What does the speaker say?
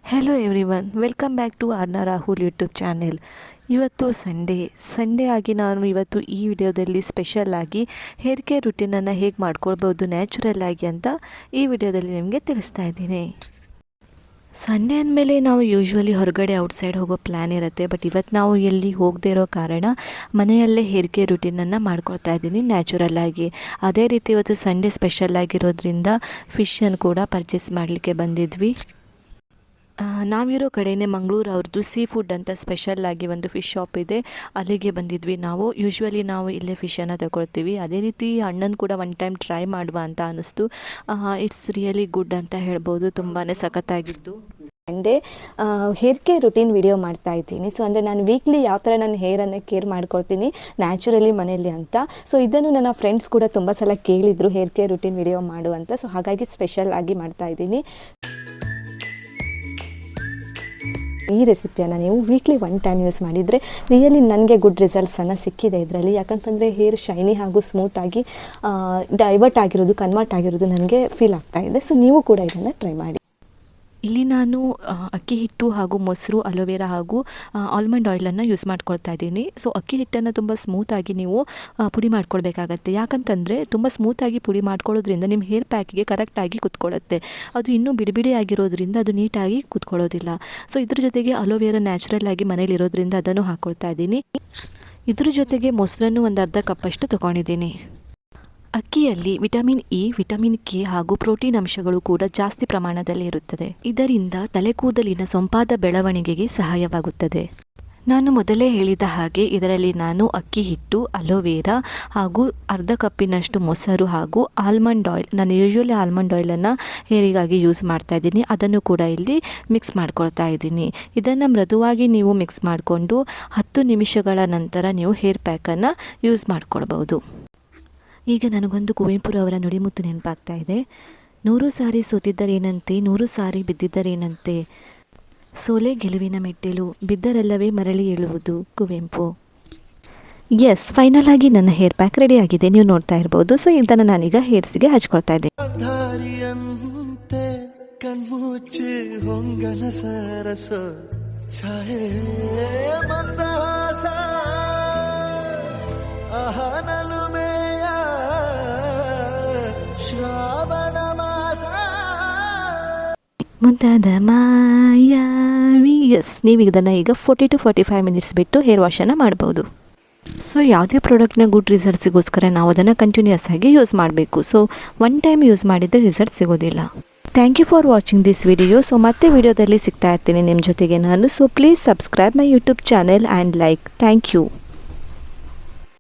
Hello everyone, welcome back to Arna Rahul YouTube channel. ಇವತ್ತು Sunday ಆಗಿ ನಾನು ಇವತ್ತು ಈ ವಿಡಿಯೋದಲ್ಲಿ ಸ್ಪೆಷಲ್ ಆಗಿ ಹೇರ್ ಕೇರ್ ರುಟೀನನ್ನು ಹೇಗೆ ಮಾಡ್ಕೊಳ್ಬೋದು ನ್ಯಾಚುರಲ್ ಆಗಿ ಅಂತ ಈ ವಿಡಿಯೋದಲ್ಲಿ ನಿಮಗೆ ತಿಳಿಸ್ತಾ ಇದ್ದೀನಿ. ಸಂಡೇ ಅಂದಮೇಲೆ ನಾವು ಯೂಶ್ವಲಿ ಹೊರಗಡೆ ಔಟ್ಸೈಡ್ ಹೋಗೋ ಪ್ಲ್ಯಾನ್ ಇರುತ್ತೆ. ಬಟ್ ಇವತ್ತು ನಾವು ಎಲ್ಲಿ ಹೋಗದೇ ಇರೋ ಕಾರಣ ಮನೆಯಲ್ಲೇ ಹೇರ್ ಕೇರ್ ರುಟೀನನ್ನು ಮಾಡ್ಕೊಳ್ತಾ ಇದ್ದೀನಿ ನ್ಯಾಚುರಲ್ ಆಗಿ. ಅದೇ ರೀತಿ ಇವತ್ತು ಸಂಡೇ ಸ್ಪೆಷಲ್ ಆಗಿರೋದ್ರಿಂದ ಫಿಶನ್ನು ಕೂಡ ಪರ್ಚೇಸ್ ಮಾಡಲಿಕ್ಕೆ ಬಂದಿದ್ವಿ. ನಾವಿರೋ ಕಡೆಯೇ ಮಂಗಳೂರು ಅವ್ರದ್ದು ಸೀ ಫುಡ್ ಅಂತ ಸ್ಪೆಷಲ್ಲಾಗಿ ಒಂದು ಫಿಶ್ ಶಾಪ್ ಇದೆ, ಅಲ್ಲಿಗೆ ಬಂದಿದ್ವಿ ನಾವು. ಯೂಶ್ವಲಿ ನಾವು ಇಲ್ಲೇ ಫಿಶನ್ನು ತಗೊಳ್ತೀವಿ. ಅದೇ ರೀತಿ ಅಣ್ಣನ ಕೂಡ ಒನ್ ಟೈಮ್ ಟ್ರೈ ಮಾಡುವ ಅಂತ ಅನ್ನಿಸ್ತು. ಇಟ್ಸ್ ರಿಯಲಿ ಗುಡ್ ಅಂತ ಹೇಳ್ಬೋದು, ತುಂಬಾ ಸಖತ್ತಾಗಿದ್ದು. Sunday hair care routine video ಮಾಡ್ತಾ ಇದ್ದೀನಿ. ಸೊ ಅಂದರೆ ನಾನು ವೀಕ್ಲಿ ಯಾವ ಥರ ನಾನು ಹೇರನ್ನು ಕೇರ್ ಮಾಡ್ಕೊಳ್ತೀನಿ ನ್ಯಾಚುರಲಿ ಮನೆಯಲ್ಲಿ ಅಂತ. ಸೊ ಇದನ್ನು ನನ್ನ ಫ್ರೆಂಡ್ಸ್ ಕೂಡ ತುಂಬ ಸಲ ಕೇಳಿದರು ಹೇರ್ ಕೇರ್ ರುಟೀನ್ ವಿಡಿಯೋ ಮಾಡುವಂತ. ಸೊ ಹಾಗಾಗಿ ಸ್ಪೆಷಲ್ ಆಗಿ ಮಾಡ್ತಾ ಇದ್ದೀನಿ. ಈ ರೆಸಿಪಿಯನ್ನು ನೀವು ವೀಕ್ಲಿ ಒನ್ ಟೈಮ್ ಯೂಸ್ ಮಾಡಿದರೆ ರಿಯಲಿ ನನಗೆ ಗುಡ್ ರಿಸಲ್ಟ್ಸನ್ನು ಸಿಕ್ಕಿದೆ ಇದರಲ್ಲಿ. ಯಾಕಂತಂದರೆ ಹೇರ್ ಶೈನಿ ಹಾಗೂ ಸ್ಮೂತಾಗಿ ಡೈವರ್ಟ್ ಆಗಿರೋದು, ಕನ್ವರ್ಟ್ ಆಗಿರೋದು ನನಗೆ ಫೀಲ್ ಆಗ್ತಾ ಇದೆ. ಸೊ ನೀವು ಕೂಡ ಇದನ್ನು ಟ್ರೈ ಮಾಡಿ. ಇಲ್ಲಿ ನಾನು ಅಕ್ಕಿ ಹಿಟ್ಟು ಹಾಗೂ ಮೊಸರು, ಅಲೋವೆರಾ ಹಾಗೂ ಆಲ್ಮಂಡ್ ಆಯಿಲನ್ನು ಯೂಸ್ ಮಾಡ್ಕೊಳ್ತಾ ಇದ್ದೀನಿ. ಸೊ ಅಕ್ಕಿ ಹಿಟ್ಟನ್ನು ತುಂಬ ಸ್ಮೂತಾಗಿ ನೀವು ಪುಡಿ ಮಾಡ್ಕೊಳ್ಬೇಕಾಗತ್ತೆ. ಯಾಕಂತಂದರೆ ತುಂಬ ಸ್ಮೂತಾಗಿ ಪುಡಿ ಮಾಡ್ಕೊಳ್ಳೋದ್ರಿಂದ ನಿಮ್ಮ ಹೇರ್ ಪ್ಯಾಕಿಗೆ ಕರೆಕ್ಟಾಗಿ ಕುತ್ಕೊಳ್ಳುತ್ತೆ. ಅದು ಇನ್ನೂ ಬಿಡಿ ಆಗಿರೋದ್ರಿಂದ ಅದು ನೀಟಾಗಿ ಕುತ್ಕೊಳ್ಳೋದಿಲ್ಲ. ಸೊ ಇದ್ರ ಜೊತೆಗೆ ಅಲೋವೆರಾ ನ್ಯಾಚುರಲ್ ಆಗಿ ಮನೇಲಿರೋದ್ರಿಂದ ಅದನ್ನು ಹಾಕ್ಕೊಳ್ತಾ ಇದ್ದೀನಿ. ಇದ್ರ ಜೊತೆಗೆ ಮೊಸರನ್ನು ಒಂದು ಅರ್ಧ ಕಪ್ಪಷ್ಟು ತೊಗೊಂಡಿದ್ದೀನಿ. ಅಕ್ಕಿಯಲ್ಲಿ ವಿಟಮಿನ್ ಇ, ವಿಟಮಿನ್ ಕೆ ಹಾಗೂ ಪ್ರೋಟೀನ್ ಅಂಶಗಳು ಕೂಡ ಜಾಸ್ತಿ ಪ್ರಮಾಣದಲ್ಲಿ ಇರುತ್ತದೆ. ಇದರಿಂದ ತಲೆಕೂದಲಿನ ಸೊಂಪಾದ ಬೆಳವಣಿಗೆಗೆ ಸಹಾಯವಾಗುತ್ತದೆ. ನಾನು ಮೊದಲೇ ಹೇಳಿದ ಹಾಗೆ ಇದರಲ್ಲಿ ನಾನು ಅಕ್ಕಿ ಹಿಟ್ಟು, ಅಲೋವೆರಾ ಹಾಗೂ ಅರ್ಧ ಕಪ್ಪಿನಷ್ಟು ಮೊಸರು ಹಾಗೂ ಆಲ್ಮಂಡ್ ಆಯಿಲ್, ನಾನು ಯೂಶ್ವಲಿ ಆಲ್ಮಂಡ್ ಆಯಿಲನ್ನು ಹೇರಿಗಾಗಿ ಯೂಸ್ ಮಾಡ್ತಾ ಇದ್ದೀನಿ, ಅದನ್ನು ಕೂಡ ಇಲ್ಲಿ ಮಿಕ್ಸ್ ಮಾಡ್ಕೊಳ್ತಾ ಇದ್ದೀನಿ. ಇದನ್ನು ಮೃದುವಾಗಿ ನೀವು ಮಿಕ್ಸ್ ಮಾಡಿಕೊಂಡು 10 ನಿಮಿಷಗಳ ನಂತರ ನೀವು ಹೇರ್ ಪ್ಯಾಕನ್ನು ಯೂಸ್ ಮಾಡ್ಕೊಳ್ಬೋದು. ಈಗ ನನಗೊಂದು ಕುವೆಂಪುರವರ ನುಡಿಮುತ್ತು ನೆನಪಾಗ್ತಾ ಇದೆ. 100 ಸಾರಿ ಸೋತಿದ್ದರೇನಂತೆ, 100 ಸಾರಿ ಬಿದ್ದಿದ್ದರೇನಂತೆ, ಸೋಲೆ ಗೆಲುವಿನ ಮೆಟ್ಟಿಲು, ಬಿದ್ದರೆಲ್ಲವೇ ಮರಳಿ ಏಳುವುದು. ಕುವೆಂಪು. ಎಸ್, ಫೈನಲ್ ಆಗಿ ನನ್ನ ಹೇರ್ ಪ್ಯಾಕ್ ರೆಡಿ ಆಗಿದೆ, ನೀವು ನೋಡ್ತಾ ಇರ್ಬೋದು. ಸೊ ಇದನ್ನು ನಾನೀಗ ಹೇರ್ಸಿಗೆ ಹಚ್ಕೊಳ್ತಾ ಇದ್ದೆ. ಮುಂತಾದ ಮಾಯಾವಿ. ಎಸ್, ನೀವು ಇದನ್ನು ಈಗ 40 to 45 ಮಿನಿಟ್ಸ್ ಬಿಟ್ಟು ಹೇರ್ ವಾಶನ್ನು ಮಾಡ್ಬೋದು. ಸೊ ಯಾವುದೇ ಪ್ರಾಡಕ್ಟ್ನ ಗುಡ್ ರಿಸಲ್ಟ್ಸಿಗೋಸ್ಕರ ನಾವು ಅದನ್ನು ಕಂಟಿನ್ಯೂಸ್ ಆಗಿ ಯೂಸ್ ಮಾಡಬೇಕು. ಸೊ ಒನ್ ಟೈಮ್ ಯೂಸ್ ಮಾಡಿದರೆ ರಿಸಲ್ಟ್ ಸಿಗೋದಿಲ್ಲ. Thank you for watching this video. So ಮತ್ತೆ ವಿಡಿಯೋದಲ್ಲಿ ಸಿಗ್ತಾ ಇರ್ತೀನಿ ನಿಮ್ಮ ಜೊತೆಗೆ ನಾನು. So please subscribe my YouTube channel and like. Thank you.